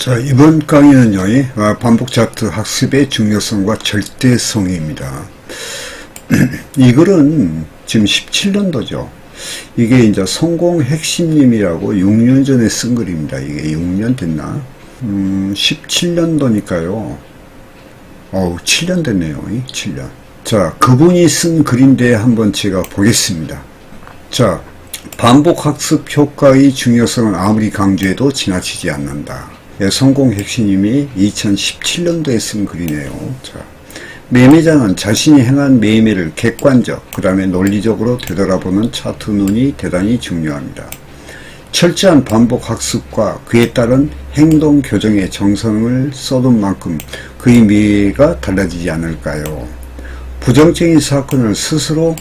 자, 이번 강의는요, 반복 차트 학습의 중요성과 절대성입니다. 이 글은 지금 17년도죠. 이게 이제 성공 핵심님이라고 6년 전에 쓴 글입니다. 이게 6년 됐나? 17년도니까요. 7년 됐네요. 7년. 자, 그분이 쓴 글인데 한번 제가 보겠습니다. 자, 반복 학습 효과의 중요성은 아무리 강조해도 지나치지 않는다. 성공 핵심님이 2017년도에 쓴 글이네요. 자, 매매자는 자신이 행한 매매를 객관적, 그 다음에 논리적으로 되돌아보는 차트 눈이 대단히 중요합니다. 철저한 반복 학습과 그에 따른 행동 교정에 정성을 쏟은 만큼 그의 미래가 달라지지 않을까요? 부정적인 사건을 스스로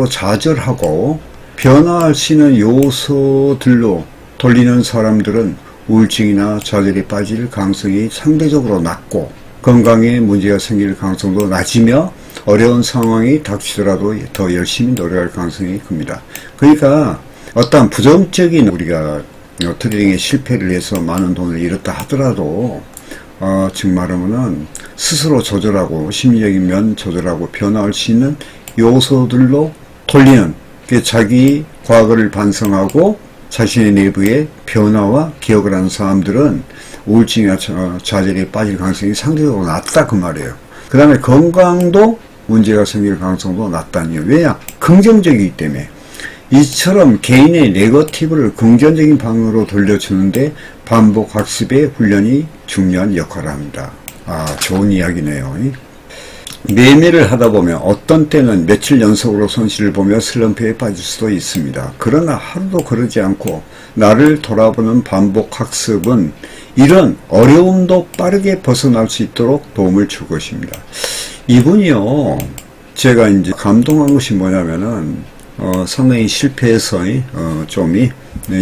좌절하고 변화할 수 있는 요소들로 돌리는 사람들은 우울증이나 좌절에 빠질 가능성이 상대적으로 낮고 건강에 문제가 생길 가능성도 낮으며 어려운 상황이 닥치더라도 더 열심히 노력할 가능성이 큽니다. 그러니까 어떤 부정적인 우리가 트레이딩에 실패를 해서 많은 돈을 잃었다 하더라도 즉 말하면은 스스로 조절하고 심리적인 면 조절하고 변화할 수 있는 요소들로 돌리는 자기 과거를 반성하고 자신의 내부의 변화와 기억을 하는 사람들은 우울증이나 좌절에 빠질 가능성이 상대적으로 낮다 그 말이에요. 그 다음에 건강도 문제가 생길 가능성도 낮다는 이유. 왜냐? 긍정적이기 때문에. 이처럼 개인의 네거티브를 긍정적인 방향으로 돌려주는데 반복 학습의 훈련이 중요한 역할을 합니다. 좋은 이야기네요. 매매를 하다 보면 어떤 때는 며칠 연속으로 손실을 보며 슬럼프에 빠질 수도 있습니다. 그러나 하루도 그러지 않고 나를 돌아보는 반복 학습은 이런 어려움도 빠르게 벗어날 수 있도록 도움을 줄 것입니다. 이분이요, 제가 이제 감동한 것이 뭐냐면은 상당히 실패해서 좀이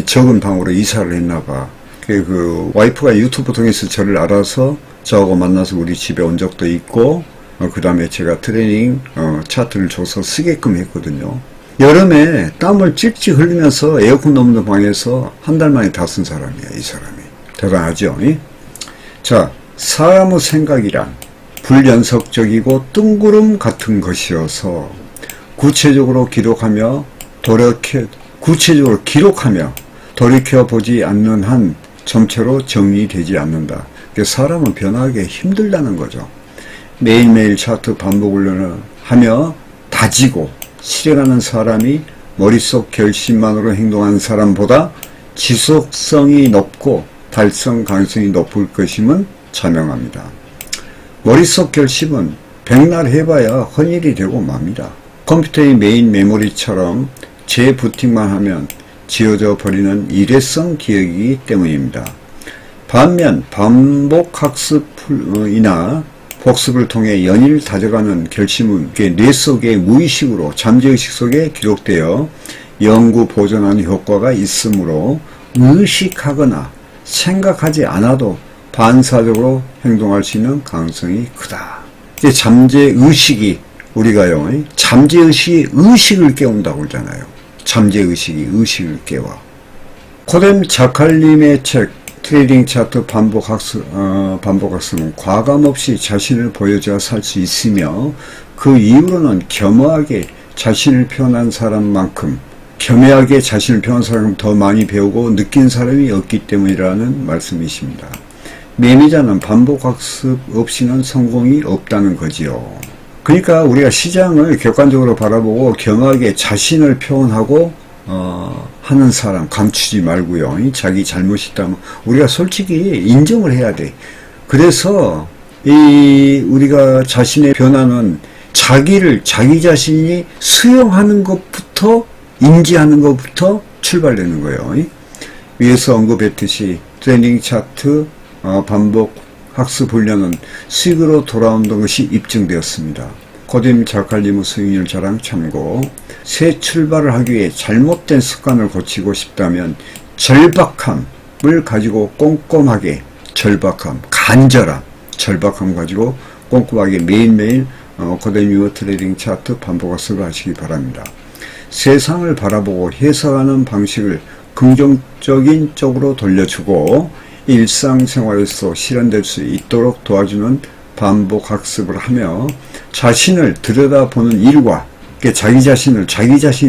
적은 방으로 이사를 했나봐. 그 와이프가 유튜브 통해서 저를 알아서 저하고 만나서 우리 집에 온 적도 있고 그 다음에 제가 트레이닝 차트를 줘서 쓰게끔 했거든요. 여름에 땀을 찍찍 흘리면서 에어컨 없는 방에서 한 달 만에 다 쓴 사람이야, 이 사람이. 대단하죠? 자, 사람의 생각이란 불연속적이고 뜬구름 같은 것이어서 구체적으로 기록하며 돌이켜보지 않는 한 점체로 정리되지 않는다. 사람은 변화하기 힘들다는 거죠. 매일매일 차트 반복 훈련을 하며 다지고 실행하는 사람이 머릿속 결심만으로 행동하는 사람보다 지속성이 높고 달성 가능성이 높을 것임은 자명합니다. 머릿속 결심은 백날 해봐야 헌일이 되고 맙니다. 컴퓨터의 메인 메모리처럼 재부팅만 하면 지워져 버리는 일회성 기억이기 때문입니다. 반면 반복 학습이나 복습을 통해 연일 다져가는 결심은 뇌 속의 무의식으로 잠재의식 속에 기록되어 영구 보존하는 효과가 있으므로 의식하거나 생각하지 않아도 반사적으로 행동할 수 있는 가능성이 크다. 잠재의식이 우리가요, 잠재의식이 의식을 깨운다고 그러잖아요. 잠재의식이 의식을 깨워. 코뎀 자칼님의 책 트레이딩 차트 반복 학습은 과감 없이 자신을 보여줘야 살 수 있으며 그 이후로는 겸허하게 자신을 표현한 사람만큼 더 많이 배우고 느낀 사람이 없기 때문이라는 말씀이십니다. 매매자는 반복 학습 없이는 성공이 없다는 거지요. 그러니까 우리가 시장을 객관적으로 바라보고 겸허하게 자신을 표현하고 하는 사람 감추지 말고요. 자기 잘못이 있다면 우리가 솔직히 인정을 해야 돼. 그래서 우리가 자신의 변화는 자기 자신이 수용하는 것부터 인지하는 것부터 출발되는 거예요. 위에서 언급했듯이 트레이닝 차트 반복 학습 훈련은 수익으로 돌아온다는 것이 입증되었습니다. 코뎀 자칼님의 수익률 자랑 참고. 새 출발을 하기 위해 잘못된 습관을 고치고 싶다면 절박함을 가지고 꼼꼼하게 절박함 가지고 꼼꼼하게 매일매일 코뎀 유어 트레이딩 차트 반복 학습을 하시기 바랍니다. 세상을 바라보고 해석하는 방식을 긍정적인 쪽으로 돌려주고 일상생활에서 실현될 수 있도록 도와주는 반복 학습을 하며 자신을 들여다보는 일과 자기 자신이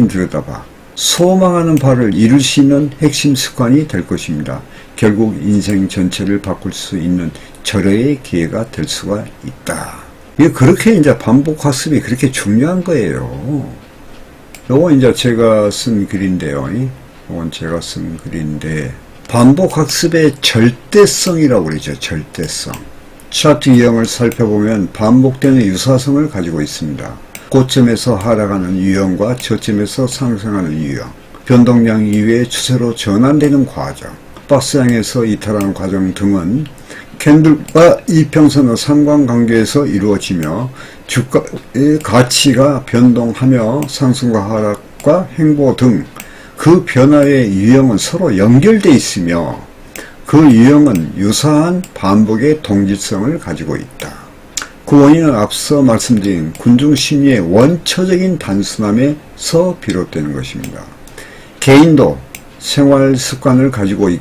들여다봐 소망하는 바를 이룰 수 있는 핵심 습관이 될 것입니다. 결국 인생 전체를 바꿀 수 있는 절호의 기회가 될 수가 있다. 이게 그렇게 이제 반복 학습이 그렇게 중요한 거예요. 요건 이제 제가 쓴 글인데요. 요건 제가 쓴 글인데 반복 학습의 절대성이라고 그러죠. 절대성. 차트 유형을 살펴보면 반복되는 유사성을 가지고 있습니다. 고점에서 하락하는 유형과 저점에서 상승하는 유형, 변동량 이외의 추세로 전환되는 과정, 박스형에서 이탈하는 과정 등은 캔들과 이평선의 상관관계에서 이루어지며 주가의 가치가 변동하며 상승과 하락과 행보 등 그 변화의 유형은 서로 연결되어 있으며 그 유형은 유사한 반복의 동질성을 가지고 있다. 그 원인은 앞서 말씀드린 군중심리의 원초적인 단순함에서 비롯되는 것입니다. 개인도 생활 습관을 가지고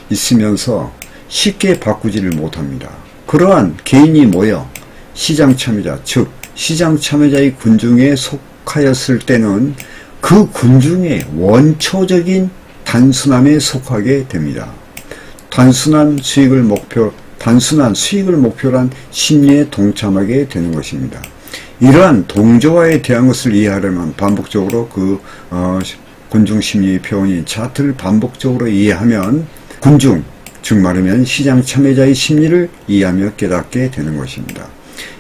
있으면서 쉽게 바꾸지를 못합니다. 그러한 개인이 모여 시장 참여자, 즉 시장 참여자의 군중에 속하였을 때는 그 군중의 원초적인 단순함에 속하게 됩니다. 단순한 수익을 목표로 한 심리에 동참하게 되는 것입니다. 이러한 동조화에 대한 것을 이해하려면 반복적으로 군중 심리의 표현인 차트를 반복적으로 이해하면 군중, 즉 말하면 시장 참여자의 심리를 이해하며 깨닫게 되는 것입니다.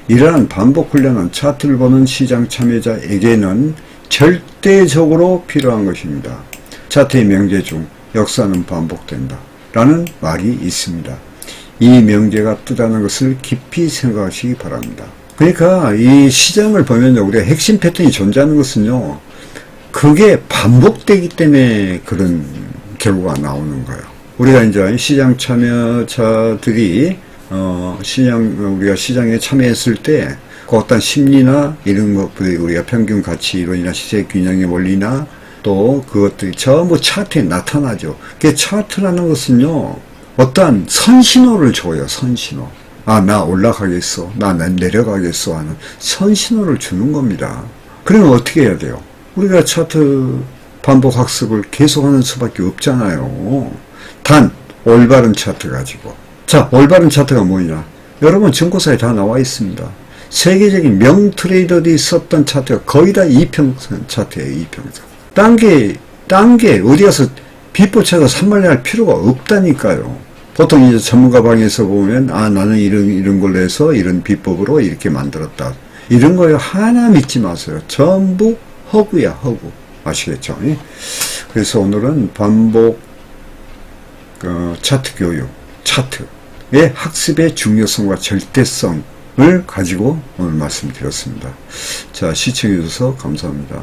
이러한 반복 훈련은 차트를 보는 시장 참여자에게는 절대적으로 필요한 것입니다. 차트의 명제 중 역사는 반복된다 라는 말이 있습니다. 이 명제가 뜨다는 것을 깊이 생각하시기 바랍니다. 그러니까 이 시장을 보면 우리가 핵심 패턴이 존재하는 것은요, 그게 반복되기 때문에 그런 결과가 나오는 거예요. 우리가 이제 시장 참여자들이 우리가 시장에 참여했을 때 그 어떤 심리나 이런 것들이 우리가 평균 가치 이론이나 시세 균형의 원리나 또 그것들이 전부 차트에 나타나죠. 그 차트라는 것은요, 어떠한 선신호를 줘요. 선신호. 아, 나 올라가겠어. 나 내려가겠어 하는 선신호를 주는 겁니다. 그러면 어떻게 해야 돼요? 우리가 차트 반복 학습을 계속하는 수밖에 없잖아요. 단 올바른 차트 가지고. 자, 올바른 차트가 뭐냐? 여러분 증거사에 다 나와 있습니다. 세계적인 명트레이더들이 썼던 차트가 거의 다 이평선 차트예요. 이평선. 딴 게 어디 가서 비법 찾아 산말할 필요가 없다니까요. 보통 이제 전문가 방에서 보면, 아, 나는 이런 걸로 해서 이런 비법으로 이렇게 만들었다. 이런 거에 하나 믿지 마세요. 전부 허구야, 허구. 아시겠죠? 그래서 오늘은 반복, 차트 교육, 차트의 학습의 중요성과 절대성을 가지고 오늘 말씀드렸습니다. 자, 시청해주셔서 감사합니다.